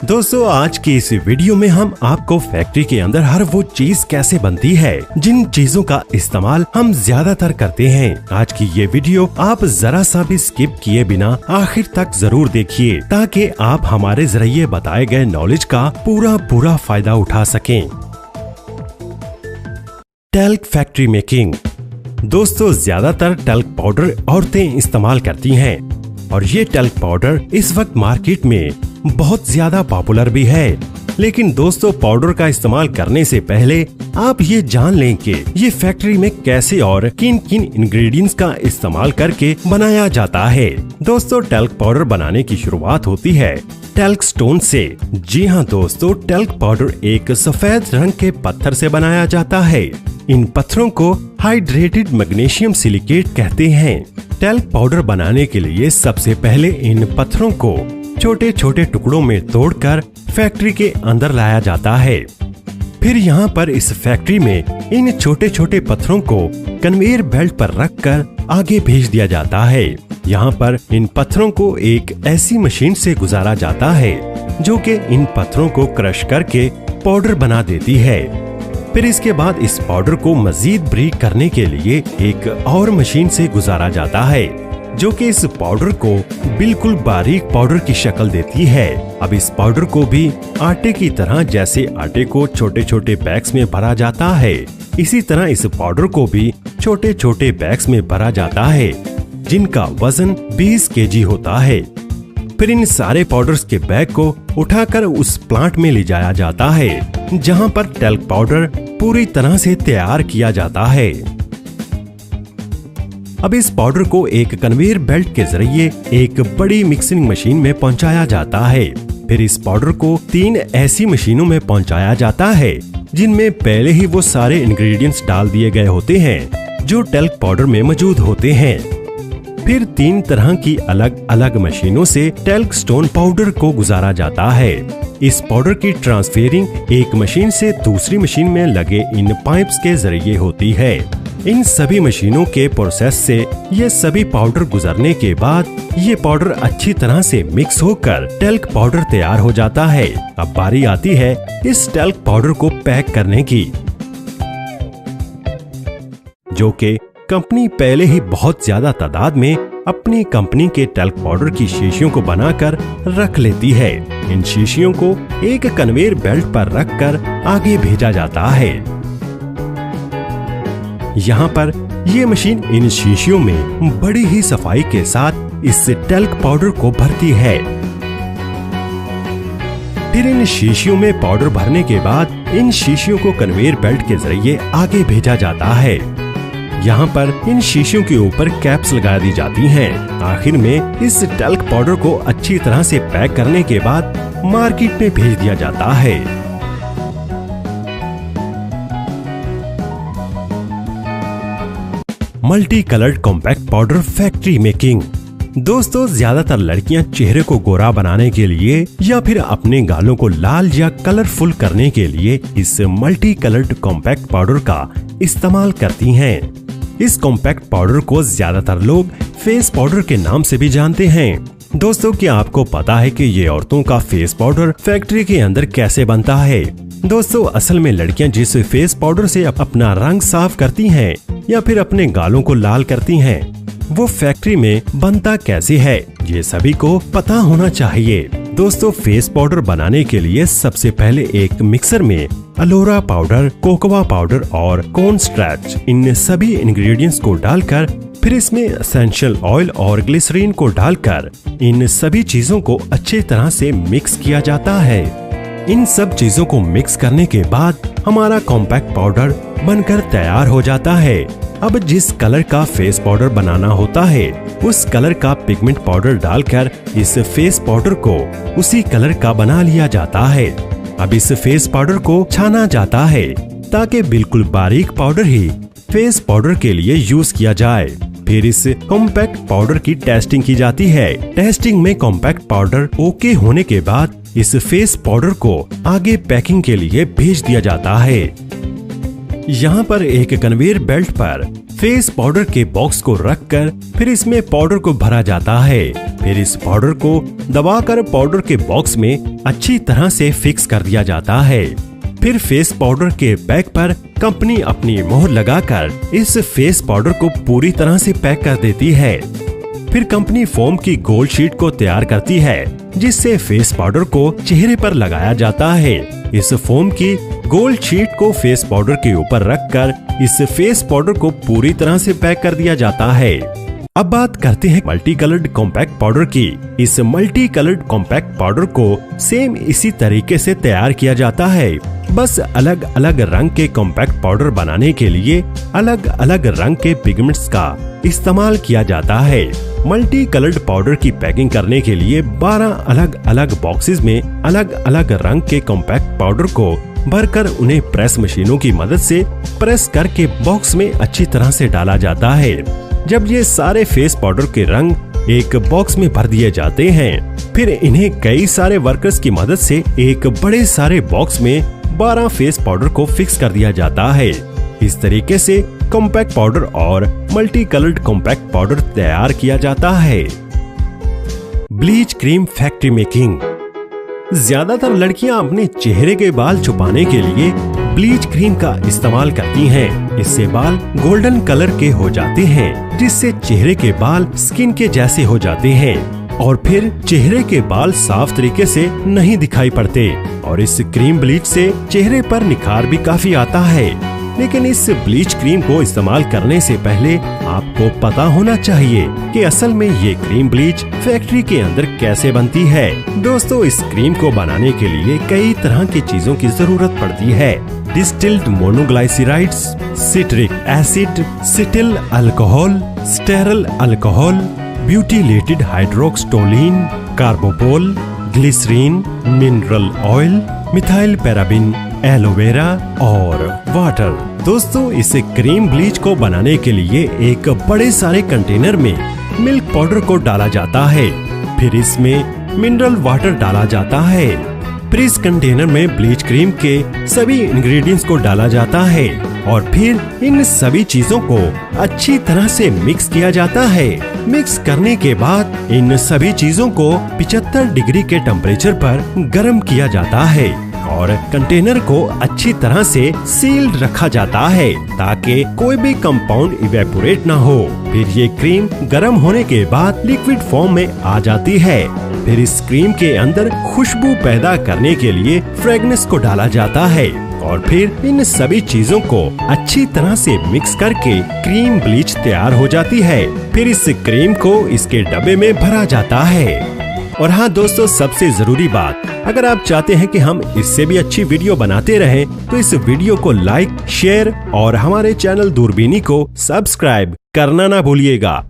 दोस्तों आज की इस वीडियो में हम आपको फैक्ट्री के अंदर हर वो चीज कैसे बनती है जिन चीजों का इस्तेमाल हम ज्यादातर करते हैं। आज की ये वीडियो आप जरा सा भी स्किप किए बिना आखिर तक जरूर देखिए ताकि आप हमारे जरिए बताए गए नॉलेज का पूरा फायदा उठा सकें। Talc factory making. दोस्तों ज्यादातर टैल्क पाउडर औरतें इस्तेमाल करती हैं और ये टैल्क पाउडर इस वक्त मार्केट में बहुत ज्यादा पॉपुलर भी है। लेकिन दोस्तों पाउडर का इस्तेमाल करने से पहले आप ये जान लें कि ये फैक्ट्री में कैसे और किन किन इंग्रेडिएंट्स का इस्तेमाल करके बनाया जाता है। दोस्तों टैल्क पाउडर बनाने की शुरुआत होती है टैल्क स्टोन से। जी हाँ दोस्तों, टैल्क पाउडर एक सफेद रंग के पत्थर से बनाया जाता है। इन पत्थरों को हाइड्रेटेड मैग्नीशियम सिलिकेट कहते हैं। टैल्क पाउडर बनाने के लिए सबसे पहले इन पत्थरों को छोटे छोटे टुकड़ों में तोड़कर फैक्ट्री के अंदर लाया जाता है। फिर यहाँ पर इस फैक्ट्री में इन छोटे छोटे पत्थरों को कन्वेयर बेल्ट पर रखकर आगे भेज दिया जाता है। यहाँ पर इन पत्थरों को एक ऐसी मशीन से गुजारा जाता है जो कि इन पत्थरों को क्रश करके पाउडर बना देती है। फिर इसके बाद इस पाउडर को मजीद ब्रीक करने के लिए एक और मशीन से गुजारा जाता है जो कि इस पाउडर को बिल्कुल बारीक पाउडर की शक्ल देती है। अब इस पाउडर को भी आटे की तरह, जैसे आटे को छोटे छोटे बैग्स में भरा जाता है, इसी तरह इस पाउडर को भी छोटे छोटे बैग्स में भरा जाता है जिनका वजन 20 केजी होता है। फिर इन सारे पाउडर्स के बैग को उठाकर उस प्लांट में ले जाया जाता है जहां पर टैल्क पाउडर पूरी तरह से तैयार किया जाता है। अब इस पाउडर को एक कन्वेयर बेल्ट के जरिए एक बड़ी मिक्सिंग मशीन में पहुंचाया जाता है। फिर इस पाउडर को 3 ऐसी मशीनों में पहुंचाया जाता है जिनमें पहले ही वो सारे इंग्रेडिएंट्स डाल दिए गए होते हैं जो टैल्क पाउडर में मौजूद होते हैं। फिर 3 तरह की अलग अलग मशीनों से टैल्क स्टोन पाउडर को गुजारा जाता है। इस पाउडर की ट्रांसफेरिंग एक मशीन से दूसरी मशीन में लगे इन पाइप्स के जरिए होती है। इन सभी मशीनों के प्रोसेस से ये सभी पाउडर गुजरने के बाद ये पाउडर अच्छी तरह से मिक्स होकर टैल्क पाउडर तैयार हो जाता है। अब बारी आती है इस टैल्क पाउडर को पैक करने की, जो कि कंपनी पहले ही बहुत ज्यादा तादाद में अपनी कंपनी के टैल्क पाउडर की शीशियों को बनाकर रख लेती है। इन शीशियों को एक कन्वेयर बेल्ट पर रखकर आगे भेजा जाता है। यहाँ पर ये मशीन इन शीशियों में बड़ी ही सफाई के साथ इस टैल्क पाउडर को भरती है। फिर इन शीशियों में पाउडर भरने के बाद इन शीशियों को कन्वेयर बेल्ट के जरिए आगे भेजा जाता है। यहाँ पर इन शीशियों के ऊपर कैप्स लगा दी जाती हैं। आखिर में इस टैल्क पाउडर को अच्छी तरह से पैक करने के बाद मार्केट में भेज दिया जाता है। Multi coloured compact powder factory making. दोस्तों ज्यादातर लड़कियां चेहरे को गोरा बनाने के लिए या फिर अपने गालों को लाल या कलरफुल करने के लिए इस मल्टी कलर्ड कॉम्पैक्ट पाउडर का इस्तेमाल करती हैं। इस कॉम्पैक्ट पाउडर को ज्यादातर लोग फेस पाउडर के नाम से भी जानते हैं। दोस्तों क्या आपको पता है कि ये औरतों का फेस पाउडर फैक्ट्री के अंदर कैसे बनता है? दोस्तों असल में लड़कियां जिस फेस पाउडर से अपना रंग साफ करती हैं या फिर अपने गालों को लाल करती हैं, वो फैक्ट्री में बनता कैसे है ये सभी को पता होना चाहिए। दोस्तों फेस पाउडर बनाने के लिए सबसे पहले एक मिक्सर में अलोरा पाउडर, कोकोआ पाउडर और कॉर्न स्टार्च इन सभी इंग्रेडिएंट्स को डालकर फिर इसमें एसेंशियल ऑयल और ग्लिसरीन को डालकर इन सभी चीजों को अच्छी तरह से मिक्स किया जाता है। इन सब चीजों को मिक्स करने के बाद हमारा कॉम्पैक्ट पाउडर बनकर तैयार हो जाता है। अब जिस कलर का फेस पाउडर बनाना होता है उस कलर का पिगमेंट पाउडर डालकर इस फेस पाउडर को उसी कलर का बना लिया जाता है। अब इस फेस पाउडर को छाना जाता है ताकि बिल्कुल बारीक पाउडर ही फेस पाउडर के लिए यूज किया जाए। फिर इस कॉम्पैक्ट पाउडर की टेस्टिंग की जाती है। टेस्टिंग में कॉम्पैक्ट पाउडर ओके होने के बाद इस फेस पाउडर को आगे पैकिंग के लिए भेज दिया जाता है। यहाँ पर एक कन्वेयर बेल्ट पर फेस पाउडर के बॉक्स को रखकर फिर इसमें पाउडर को भरा जाता है। फिर इस पाउडर को दबाकर पाउडर के बॉक्स में अच्छी तरह से फिक्स कर दिया जाता है। फिर फेस पाउडर के बैग पर कंपनी अपनी मोहर लगाकर इस फेस पाउडर को पूरी तरह से पैक कर देती है। फिर कंपनी फोम की गोल्ड शीट को तैयार करती है, जिससे फेस पाउडर को चेहरे पर लगाया जाता है। इस फोम की गोल्ड शीट को फेस पाउडर के ऊपर रखकर इस फेस पाउडर को पूरी तरह से पैक कर दिया जाता है। अब बात करते हैं मल्टी कलर्ड कॉम्पैक्ट पाउडर की। इस मल्टी कलर्ड कॉम्पैक्ट पाउडर को सेम इसी तरीके से तैयार किया जाता है, बस अलग अलग रंग के कॉम्पैक्ट पाउडर बनाने के लिए अलग अलग रंग के पिगमेंट्स का इस्तेमाल किया जाता है। मल्टी कलर्ड पाउडर की पैकिंग करने के लिए 12 अलग अलग बॉक्सेस में अलग अलग रंग के कॉम्पैक्ट पाउडर को भरकर उन्हें प्रेस मशीनों की मदद से प्रेस करके बॉक्स में अच्छी तरह से डाला जाता है। जब ये सारे फेस पाउडर के रंग एक बॉक्स में भर दिए जाते हैं, फिर इन्हें कई सारे वर्कर्स की मदद से एक बड़े सारे बॉक्स में 12 फेस पाउडर को फिक्स कर दिया जाता है। इस तरीके से कॉम्पैक्ट पाउडर और मल्टी कलर्ड कॉम्पैक्ट पाउडर तैयार किया जाता है। Bleach cream factory making. ज्यादातर लड़कियां अपने चेहरे के बाल छुपाने के लिए ब्लीच क्रीम का इस्तेमाल करती हैं। इससे बाल गोल्डन कलर के हो जाते हैं, जिससे चेहरे के बाल स्किन के जैसे हो जाते हैं और फिर चेहरे के बाल साफ तरीके से नहीं दिखाई पड़ते। और इस क्रीम ब्लीच से चेहरे पर निखार भी काफी आता है। लेकिन इस ब्लीच क्रीम को इस्तेमाल करने से पहले आपको पता होना चाहिए कि असल में ये क्रीम ब्लीच फैक्ट्री के अंदर कैसे बनती है। दोस्तों, इस क्रीम को बनाने के लिए कई तरह की चीजों की जरूरत पड़ती है। Distilled monoglycerides, citric acid, cetyl alcohol, stearyl alcohol, butylated hydroxytoluene, carbopol, glycerin, mineral oil, methyl paraben, aloe vera water. दोस्तों, इस क्रीम ब्लीच को बनाने के लिए एक बड़े सारे कंटेनर में मिल्क पाउडर को डाला जाता है। फिर इसमें मिनरल वाटर डाला जाता है। फिर इस कंटेनर में ब्लीच क्रीम के सभी इंग्रेडिएंट्स को डाला जाता है और फिर इन सभी चीजों को अच्छी तरह से मिक्स किया जाता है। मिक्स करने के बाद इन सभी चीजों को 75 डिग्री के टेम्परेचर पर गर्म किया जाता है और कंटेनर को अच्छी तरह से सील्ड रखा जाता है ताकि कोई भी कंपाउंड इवेपोरेट ना हो। फिर ये क्रीम गर्म होने के बाद लिक्विड फॉर्म में आ जाती है। फिर इस क्रीम के अंदर खुशबू पैदा करने के लिए फ्रेगनेंस को डाला जाता है और फिर इन सभी चीजों को अच्छी तरह से मिक्स करके क्रीम ब्लीच तैयार हो जाती है। फिर इस क्रीम को इसके डब्बे में भरा जाता है। और हाँ दोस्तों, सबसे जरूरी बात, अगर आप चाहते हैं कि हम इससे भी अच्छी वीडियो बनाते रहें, तो इस वीडियो को लाइक, शेयर और हमारे चैनल दूरबीनी को सब्सक्राइब करना ना भूलिएगा।